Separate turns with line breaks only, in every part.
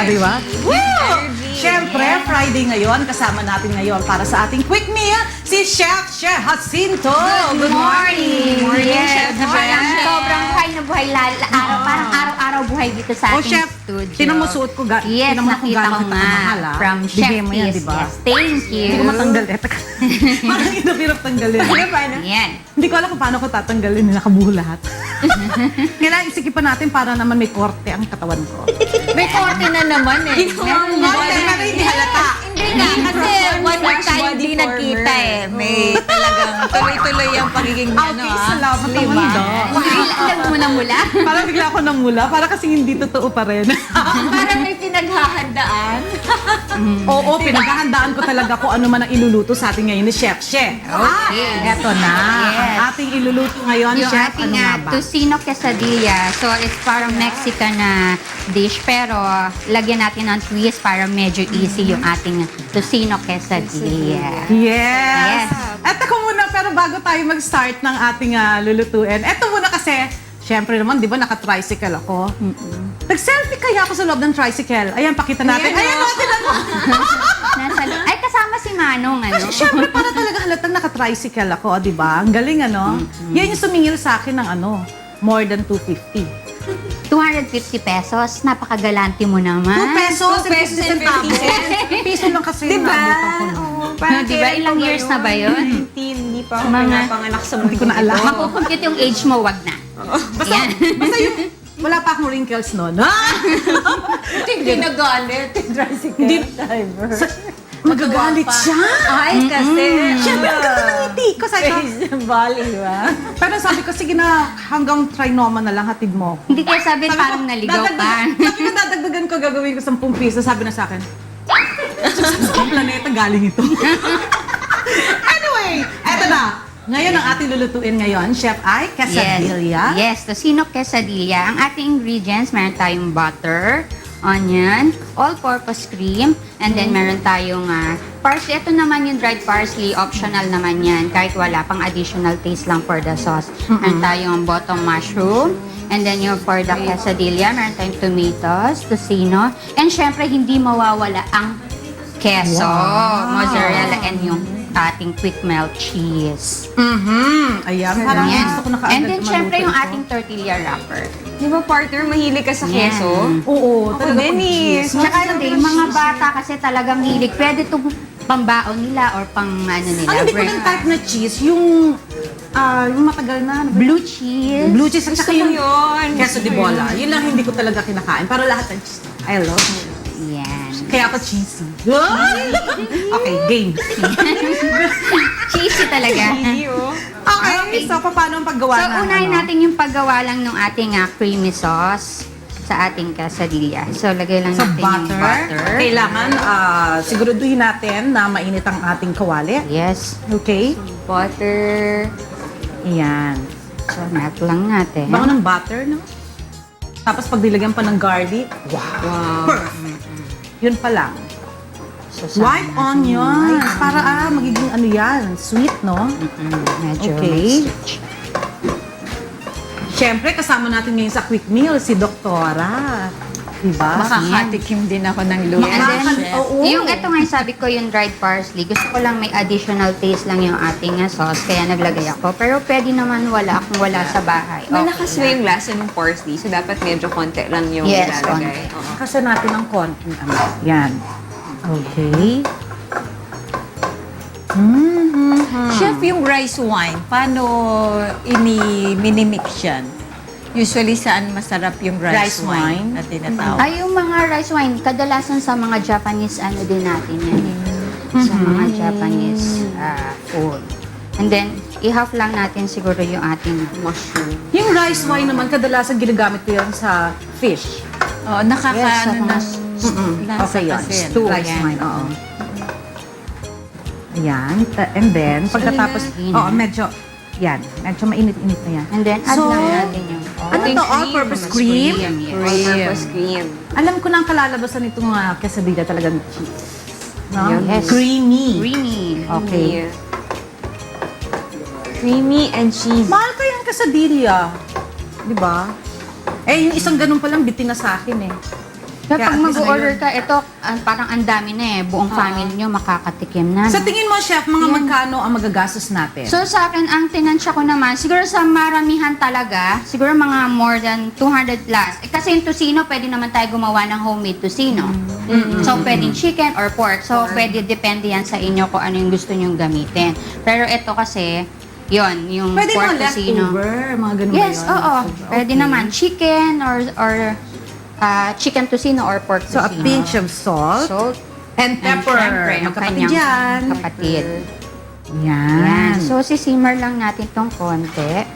di ba? Woo!
Energy.
Siyempre, Friday ngayon, kasama natin ngayon para sa ating quick meal, si Chef Jacinto.
Good morning.
Yes,
Chef
parang
Jen.
sobrang buhay na buhay. Parang araw-araw buhay dito sa
Oh,
ating
Chef,
studio.
tinan mo suot ko.
Yes,
tinan mo kung
nakita
gaano
ko
kita
nga.
kamahal, ah.
From
Bigay
Chef
mo yan,
Kiss.
di ba?
Yes, thank you.
Hindi ko matanggal. Parang inapirap tanggalin.
Ano ba na?
Yan.
Hindi ko alam kung paano ko tatanggalin. Nakabuho lahat. Kailangan isikipan natin para naman may korte ang katawan ko.
May korte na naman eh.
Meron nga, pero hindi halata.
Hindi nga, kasi one more time
body
hindi nagkita eh. May talagang tuloy-tuloy ang pagiging
Okay, salamat naman daw.
Alam mo na mula.
Parang bigla ako namula. Para kasing hindi totoo pa rin.
Parang may pinaghahandaan.
Oo, pinaghahandaan ko talaga kung ano man ang iluluto sa atin ngayon ni Chef She.
Okay.
Eto na.
Yes.
Ang ating iluluto ngayon,
Yung
Chef,
ating
ano nga ba?
tocino quesadilla. So, it's parang Mexican na dish. Pero, lagyan natin ng twist para medyo easy yung ating tocino quesadilla.
Yes.
Yes.
Eto ko muna, pero bago tayo mag-start ng ating lulutuin, eto muna kasi, syempre naman, di ba, naka-tricycle ako. Nag-selfie kaya ako sa loob ng tricycle. Ayan, pakita natin. Ayan, natin ano.
Ay, kasama si Manong, ano?
Kasi syempre, para talaga halatang naka-tricycle ako, di ba? Ang galing, ano? Yan yung sumingil sa akin ng more than 250.
250 pesos. Napakagalante mo
2
naman.
pesos,
2 pesos and 50 cents.
Piso lang kasi
Diba?
naabutan ko na.
No, diba? Ilang years na ba yun?
19, hindi pa ako
Mga-
pinapanganak sa mundo.
Hindi ko na alam.
ito.
Makukumpute yung age mo, wag na. Yan.
Basta yung, wala pa akong wrinkles noon.
Hindi nagalit yung tricycle driver.
Magagalit siya.
Ay, kasi.
Siyempre, ang ganda ng ngiti ko. Sabi ko,
Bali, ba?
pero sabi ko, sige na, hanggang trinoma na lang, hatid mo.
Hindi kaya sabi parang naligaw ka.
Sabi ko, dadagdagan ko, gagawin ko 10 piso. Sabi na sa akin, sa planeta galing ito. Anyway, eto na. Ngayon, ang ating lulutuin ngayon, Chef, ay quesadilla.
Yes, tocino quesadilla. Ang ating ingredients, meron tayong butter, onion, all-purpose cream, and then meron tayong parsley. Ito naman yung dried parsley, optional naman yan. Kahit wala, pang additional taste lang for the sauce. Meron tayong bottom mushroom, and then yung for the quesadilla, meron tayong tomatoes, tocino, and syempre hindi mawawala ang queso, mozzarella, and yung ating quick melt cheese.
Ayan, parang
Yan.
gusto ko na kaagad
And then syempre
maluto
yung
ito.
ating tortilla wrapper.
Di ba, partner, mahilig ka sa
Yan.
keso?
Oo, talaga
din
pag
eh.
cheese.
Tsaka hindi, yung mga bata kasi talagang hilig. Pwede itong pambaon nila or pang ano nila.
Ang hindi ko ng type na cheese, yung matagal na.
Blue cheese.
Blue cheese at
Gusto
saka
ko
yung
yun.
queso de bola. Yun lang hindi ko talaga kinakain. Pero lahat ng cheese, I love it.
Yan.
Kaya ako cheesy. Okay, game.
Cheesy talaga.
Iyo.
Okay, so paano ang paggawa
So,
ng
unahin natin yung paggawa lang ng ating creamy sauce sa ating quesadilla. So, lagay lang
Sa
natin yung butter.
Kailangan siguraduhin natin na mainit ang ating kawali.
Yes.
Okay?
Butter.
Ayan.
So, melt lang natin.
Bango ng butter, no? Tapos pag nilagyan pa ng garlic, wow. Perfect. Yun pa lang.
So, sama
White
natin
onions.
yung
Para magiging ano yan, sweet, no?
medyo
Okay.
mag-stretch.
Siyempre, kasama natin ngayon sa quick meal si Doktora. Diba?
Makakatikim din ako ng luto.
And then,
Oo.
yung ito nga sabi ko, yung dried parsley, gusto ko lang may additional taste lang yung ating sauce, kaya naglagay ako. Pero pwede naman wala kung wala sa bahay.
Malakas
Okay
na
lang.
yung lasa ng parsley, so dapat medyo konti lang yung
Yes,
ilalagay.
konti.
Oo.
Kasi natin ng konti. Yan. Okay.
Chef, yung rice wine, paano minimix yan? Usually, saan masarap yung rice,
Rice wine?
wine na tinatawag?
Ay, yung mga rice wine, kadalasan sa mga Japanese ano din natin yan. Sa mga Japanese food. And then, i-half lang natin siguro yung ating mushroom.
Yung rice wine naman, kadalasan ginagamit ko yan sa fish.
Oh,
Yes, sa
nakakaano
mga-
ng lasa
Okay yun.
kasi.
Stew. Rice
Ayan.
wine, oo. Ayan. And then, pagkatapos, medyo, yan. Medyo mainit-init na yan.
And then, add
So,
lang natin yung
ano to? All-purpose cream?
Yes.
All-purpose cream.
Alam ko na ang kalalabasan nitong quesadilla talagang cheese. No?
Yes.
Creamy.
Creamy.
Okay.
Creamy and cheesy.
Mahal ko yung quesadilla. Di ba? Eh, yung isang ganun pa lang, bitin na sa akin eh.
Kaya
Kaya
pag
at least
mag-order ka, ito parang ang dami na eh. Buong family nyo makakatikim na.
Sa
no?
tingin mo, Chef, mga magkano ang magagastos natin?
So sa akin, ang tinansya ko naman, siguro sa maramihan talaga, siguro mga more than 200 plus. Eh, kasi yung tocino, pwede naman tayo gumawa ng homemade tocino. So pwedeng chicken or pork. So pwede, depende yan sa inyo kung ano yung gusto nyong gamitin. Pero ito kasi, yon yung
Pwede
pork
mga
tocino.
leftover, mga ganun
Yes,
ba yun?
oo. Pwede
Okay.
naman chicken or chicken tocino or pork
So, a
tocino.
pinch of salt.
Salt
And pepper.
syempre, yung
Magkapatid
kanyang
yan.
kapatid.
Yan.
Yan. So, sisimmer lang natin tong konti.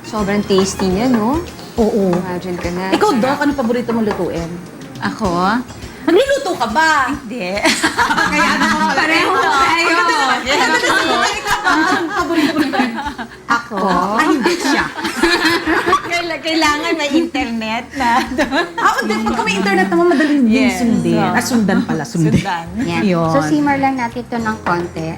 Sobrang tasty niya, no?
Oo.
Imagine ka na.
Ikaw, Doc, ano paborito mo lutuin?
Ako?
Nagluluto ka ba?
Hindi.
Kaya ano ka pala?
Pareho tayo.
Ang paborito mo lutuin? Ako? Ay, hindi siya.
Kailangan may internet na.
Hindi. Pagka may internet naman, madali din
Yes.
sundin. Sundan pala, sundin.
Sundan.
Yan.
Yun.
So, simmer lang natin ito ng konti.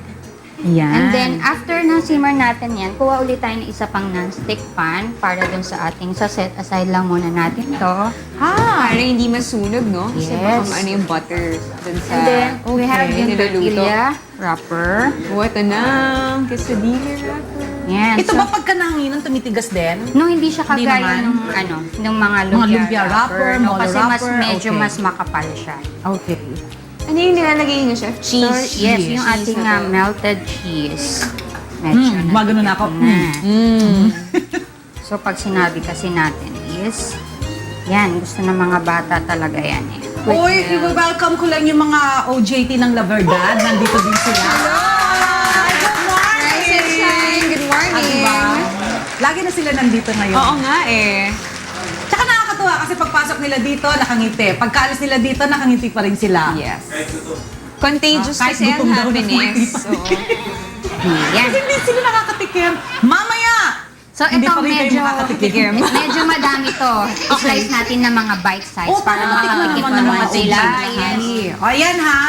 Yan.
And then, after ng simmer natin yan, kuha ulit tayo ng isa pang non-stick pan para dun sa ating, so set aside lang muna natin to.
Para hindi masunog, no? Kasi
Yes.
baka ano yung butter dun sa...
And then, we have yung
niluluto.
tortilla wrapper.
Oh, ito na. Quesadilla wrapper.
Yan.
Ito
So,
ba pagka nanginginan, tumitigas din?
nung hindi siya
Hindi
kagaya
naman.
nung mga lumpia,
lumpia wrapper,
no,
molo
kasi mas
wrapper,
medyo
okay.
mas makapal siya.
Okay.
Ano yung nilalagay niyo, Chef?
So,
Cheese.
yes,
cheese.
yung ating
na to.
melted cheese. Medyo
Magano na ako.
na. So, pag sinabi kasi natin is, yan, gusto ng mga bata talaga yan eh.
Uy, welcome ko lang yung mga OJT ng La Verdad. Nandito din sila.
Good morning! Good morning!
Diba? Lagi na sila nandito ngayon.
Oo nga eh.
Tsaka nakakatuwa kasi pagpasok nila dito, nakangiti. Pagkaalis nila dito, nakangiti pa rin sila.
Yes. Contagious
Kahit
kasi ang
gutom daw
happiness.
na
So,
Yan.
Kasi hindi sila nakakatikim. Mamaya!
So,
Hindi
ito
pa rin kayo
medyo,
nakakatikim.
medyo madami to. I-slice natin ng mga bite size
Oh,
para makatikim
naman
pa
ng
naman
mga
sila.
OJT.
Yes.
O, ayan ha.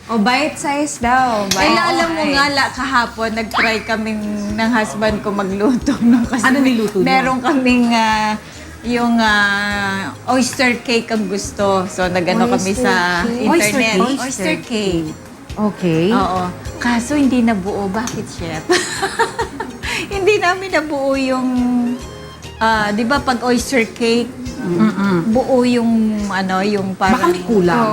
o bite size daw. Bite
alam mo
size.
nga, kahapon, nag-try kaming ng husband ko magluto. No? Kasi
Ano niluto niyo?
meron kaming yung oyster cake ang gusto. So, nagano kami sa
cake.
internet.
Oyster cake?
Oyster cake.
Okay.
Oo. Kaso hindi nabuo. Bakit, Chef? Hindi namin nabuo yung... di ba pag oyster cake, buo yung yung
Baka
parang...
may kulang.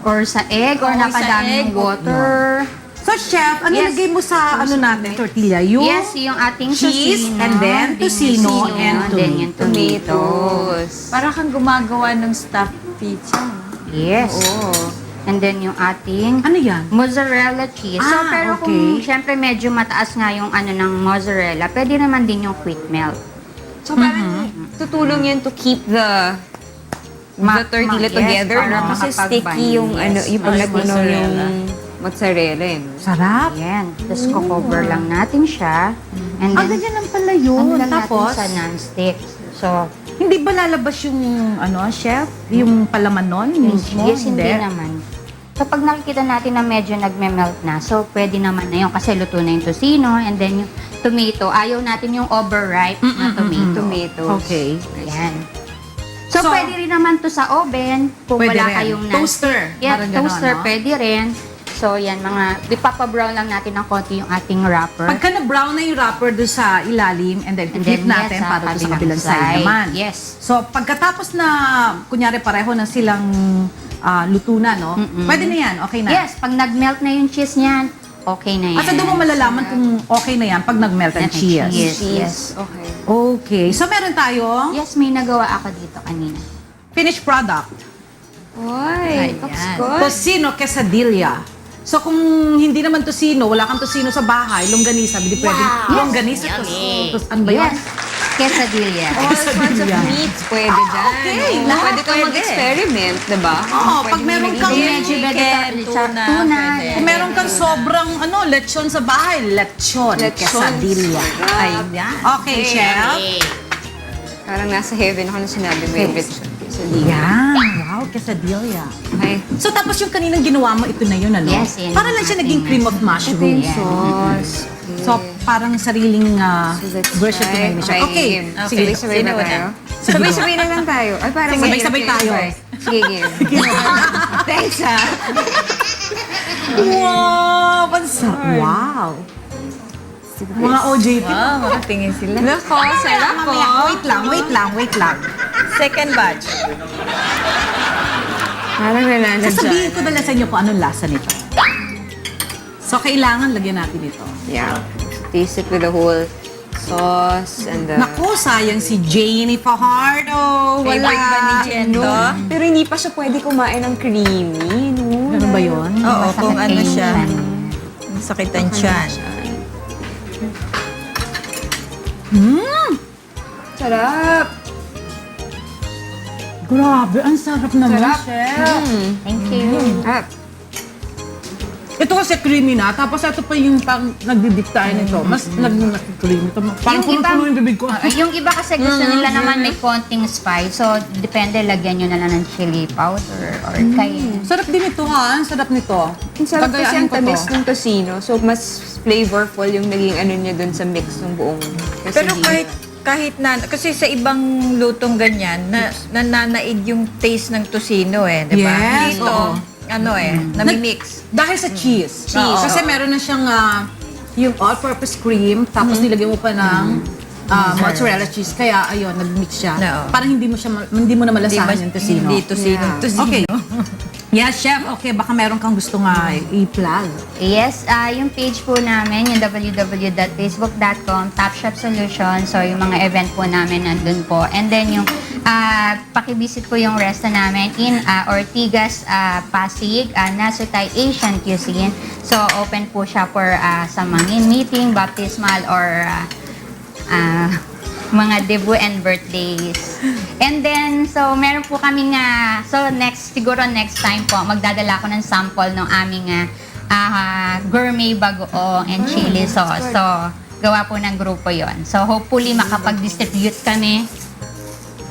Or sa egg, or
Oo, sa
napadami
egg.
yung water.
So, Chef, ano
Yes.
lagay mo sa natin, tortilla? Yung
Yes, yung ating
cheese,
tocino,
and then
yung
tocino, and
then yung tomato.
Tomatoes.
Para kang gumagawa ng stuffed pizza.
Yes.
Oo.
And then yung ating
ano yan?
mozzarella cheese. So,
Ah,
pero
okay.
kung syempre medyo mataas nga yung ng mozzarella, pwede naman din yung quick melt.
So, parang tutulong yan to keep the tortilla
yes,
together,
para
no? Kasi
makapag-bind.
sticky yung
Yes.
yung pag
Mas
natunaw yung
mozzarella.
mozzarella, eh.
Sarap.
Ayan. Tapos cover lang natin siya. And
Ah,
then,
ganyan lang pala yun.
ano lang
Tapos,
natin sa non-stick. So,
hindi ba lalabas yung, Chef? Yung palaman nun mismo?
yes, hindi naman. So, pag nakikita natin na medyo nagme-melt na, so pwede naman na yun kasi luto na yung tocino and then yung tomato. Ayaw natin yung overripe na tomato.
Tomatoes.
Okay.
Ayan. So,
So,
pwede rin naman to sa oven kung
Pwede
wala
rin.
kayong
Toaster.
Yeah,
Parang ganon,
toaster
no?
pwede rin. So, yan ipapabrown lang natin ng konti yung ating wrapper.
Pagka na-brown na yung wrapper doon sa ilalim and then
And
flip
then,
natin
yes,
para doon sa kabilang side naman.
Yes.
So, pagkatapos na, kunyari pareho na silang luto na, no? Pwede na yan, okay na.
Yes, pag nag-melt na yung cheese niyan, okay na yan.
Asa doon mo malalaman kung okay na yan pag nag-melt ang cheese.
Yes,
Cheese.
yes.
Okay.
Okay. So, meron tayong
Yes, may nagawa ako dito kanina.
finished product.
Oy, looks good.
Tocino quesadilla. So, kung hindi naman tocino, wala kang tocino sa bahay, longganisa, hindi pwede. Longganisa, ano ba yun?
Yes, quesadilla.
All sorts of
Quesadilla.
meats pwede dyan.
okay.
Oo.
Lahat
Pwede kang
pwede.
mag-experiment, diba?
Oo,
Pwede
pag
mo
meron
naging-
kang
Medyo
Chicken,
tuna,
tuna, pwede.
Kung meron kang sobrang lechon sa bahay, lechon,
Lechon.
quesadilla. Ayan. Okay, chef.
Parang nasa heaven ako nung sinabi mo yung lechon. Quesadilla.
Yan. Wow, quesadilla.
Okay.
So, tapos yung kaninang ginawa mo, ito na yun, ano?
Yes, yun
Para lang
yung
siya
ating
naging cream of
Ito yung
mushroom.
sauce.
So, parang sariling
So let's
version
try.
ko na siya. Okay.
Sige.
Sige.
Sabay-sabay
Sino
na
una?
tayo. Sabay-sabay na lang tayo. Ay, parang
Sabay-sabay tayo.
Sige, game. Thanks, ha.
Wow! Pansa. Wow! Mga OJT.
Wow, makatingin sila.
Nako, sarap po.
Wait lang.
Second batch.
Parang nananadyan.
Sasabihin ko dala sa inyo kung anong lasa nito. So, kailangan lagyan natin ito.
Yeah. Taste it with the whole sauce and the...
Naku, sayang si Janie Fajardo. Wala.
Favorite ba ni Jen to?
Pero hindi pa siya pwede kumain ng creamy, no?
Ganun ba yun?
Oo, kung ano siya.
Masakit
Masakitan siyan.
Sarap!
Grabe, ang sarap naman,
Sarap.
chef.
Thank you.
Sarap.
Ito kasi creamy na, tapos ito pa yung pang nagdidiktayan nito. Mas nag-creamy ito. Parang
Yung iba-
puno-puno yung bibig ko.
Yung iba kasi gusto nila naman may konting spice. So, depende, lagyan nyo na lang ng chili powder or cayenne.
Sarap din ito ha, ang sarap nito.
Ang sarap kasi
Gagayahin
ang
ko to.
tamis ng tocino. So, mas flavorful yung naging ano niya dun sa mix ng buong
Pero
quesadilla.
kahit na, kasi sa ibang lutong ganyan, nananaig yung taste ng tocino eh, di ba?
Yes,
Dito,
oo.
ano eh, nami-mix.
Dahil sa cheese.
Cheese.
Kasi meron na siyang yung all-purpose cream, tapos nilagyan mo pa ng mozzarella cheese. Kaya ayun, nag-mix siya.
Oo.
Parang hindi mo na malasahan yung tocino.
Hindi tocino.
Yeah.
Tocino.
Okay. Yes, chef. Okay, baka meron kang gusto nga i-plug.
Yes, yung page po namin, yung www.facebook.com, Top Chef Solution. So, yung mga event po namin nandun po. And then, yung pakivisit po yung resta namin in Ortigas, Pasig, Nasutay Asian Cuisine. So, open po siya for sa mga meeting, baptismal, or mga debut and birthdays. And then, so meron po kaming, siguro next time po, magdadala ko ng sample ng aming gourmet bagoong and chili sauce. So, gawa po ng grupo yon. So, hopefully makapag-distribute kami.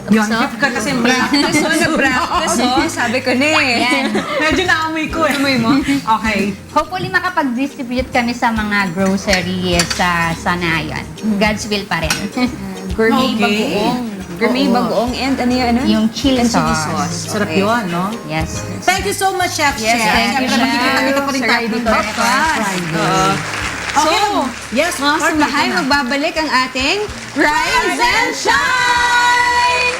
Yun,
So,
chef ka kasi
Practice mo na practice, oh. Sabi ko na eh.
Yan.
Medyo naamoy ko eh.
Amoy mo?
Okay.
Hopefully makapag-distribute kami sa mga groceries sa sanayan. God's will pa rin.
Gourmet
Okay.
bagoong. Gourmet
Oo.
bagoong and ano yun? Ano?
Yung chili
And chili
sauce.
Sarap
Okay.
yun, no?
Yes.
Thank you so much, Chef.
Yes,
Chef.
thank you,
Siyempre,
Chef.
makikita-kita pa rin
Sir
tayo
Eddie
dito next
Corpus.
Friday. Okay. Yes,
Mga
partner
kasambahay,
ka na.
magbabalik ang ating Rise and Shine!